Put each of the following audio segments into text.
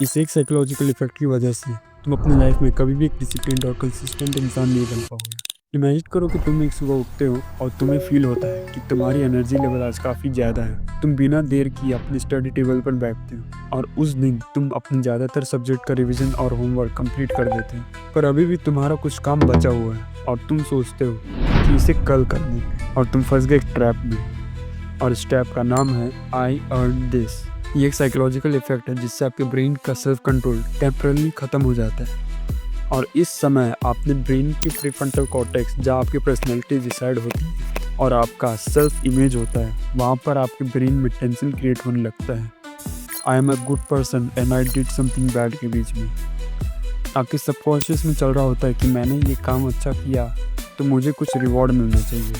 इस एक psychological effect की वजह से तुम अपनी लाइफ में कभी भी एक डिसिप्लिन्ड और कंसिस्टेंट इंसान नहीं बन पाओगे। इमेजिन करो कि तुम एक सुबह उठते हो और तुम्हें फील होता है कि तुम्हारी एनर्जी लेवल आज काफ़ी ज़्यादा है। तुम बिना देर किए अपने स्टडी टेबल पर बैठते हो और उस दिन तुम अपने ज़्यादातर सब्जेक्ट का रिवीजन और होमवर्क कंप्लीट कर देते हो, पर अभी भी तुम्हारा कुछ काम बचा हुआ है और तुम सोचते हो कि इसे कल कर लें, और तुम फंस गए एक ट्रैप में। और इस ट्रैप का नाम है आई अर्न दिस। ये एक साइकोलॉजिकल इफेक्ट है जिससे आपके ब्रेन का सेल्फ कंट्रोल टेम्परली खत्म हो जाता है, और इस समय आपने ब्रेन के प्रीफ्रंटल कॉर्टेक्स, जहाँ आपकी पर्सनैलिटी डिसाइड होती है और आपका सेल्फ इमेज होता है, वहाँ पर आपके ब्रेन में टेंशन क्रिएट होने लगता है। I am a good person and I did something bad के बीच में आपके सबकॉन्शियस में चल रहा होता है कि मैंने ये काम अच्छा किया तो मुझे कुछ रिवॉर्ड मिलना चाहिए,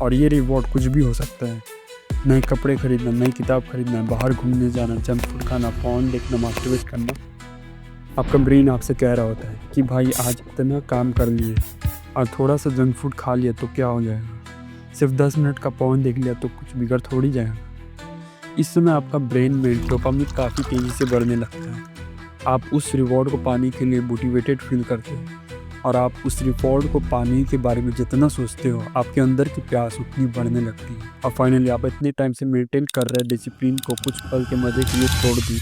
और ये रिवॉर्ड कुछ भी हो सकता है। नए कपड़े खरीदना, नई किताब खरीदना, बाहर घूमने जाना, जंक फूड खाना, फ़ोन देखना, मास्टरबेट करना। आपका ब्रेन आपसे कह रहा होता है कि भाई आज इतना काम कर लिए और थोड़ा सा जंक फूड खा लिया तो क्या हो जाएगा, सिर्फ 10 मिनट का फ़ोन देख लिया तो कुछ बिगड़ थोड़ी जाएगा। इस समय आपका ब्रेन में डोपामिन काफ़ी तेज़ी से बढ़ने लगता है। आप उस रिवॉर्ड को पाने के लिए मोटिवेटेड फील करते हैं, और आप उस रिवॉर्ड को पाने के बारे में जितना सोचते हो, आपके अंदर की प्यास उतनी बढ़ने लगती है, और फाइनली आप इतने टाइम से मेंटेन कर रहे डिसिप्लिन को कुछ पल के मज़े के लिए छोड़ दी।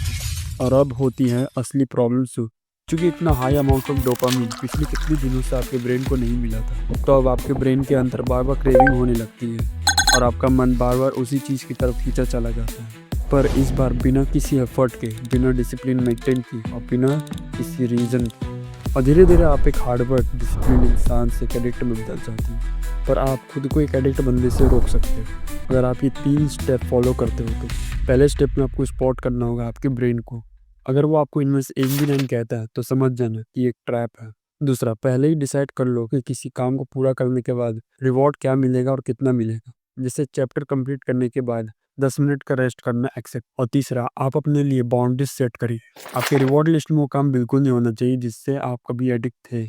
और अब होती है असली प्रॉब्लम शुरू। चूँकि इतना हाई अमाउंट ऑफ डोपामिन पिछले कितने दिनों से आपके ब्रेन को नहीं मिला था, तो अब आपके ब्रेन के अंदर बार बार क्रेविंग होने लगती है और आपका मन बार बार उसी चीज़ की तरफ खींचा चला जाता है, पर इस बार बिना किसी एफर्ट के, बिना डिसिप्लिन मेंटेन की और बिना किसी रीज़न के। और धीरे धीरे आप एक हार्डवर्क डिसिप्लिन इंसान से एक एडिक्ट में बदल जाते हैं। पर आप खुद को एक एडिक्ट बनने से रोक सकते हो अगर आप ये 3 स्टेप फॉलो करते हो तो। पहले स्टेप में आपको स्पॉट करना होगा आपके ब्रेन को। अगर वो आपको इनमें से एक भी नहीं कहता है तो समझ जाना कि ये एक ट्रैप है। दूसरा, पहले ही डिसाइड कर लो कि किसी काम को पूरा करने के बाद रिवॉर्ड क्या मिलेगा और कितना मिलेगा। जैसे चैप्टर कंप्लीट करने के बाद 10 मिनट का रेस्ट करना एक्सेप्ट। और तीसरा, आप अपने लिए बाउंड्रीज सेट करिए। आपके रिवॉर्ड लिस्ट में वो काम बिल्कुल नहीं होना चाहिए जिससे आप कभी एडिक्ट थे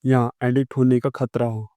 या एडिक्ट होने का खतरा हो।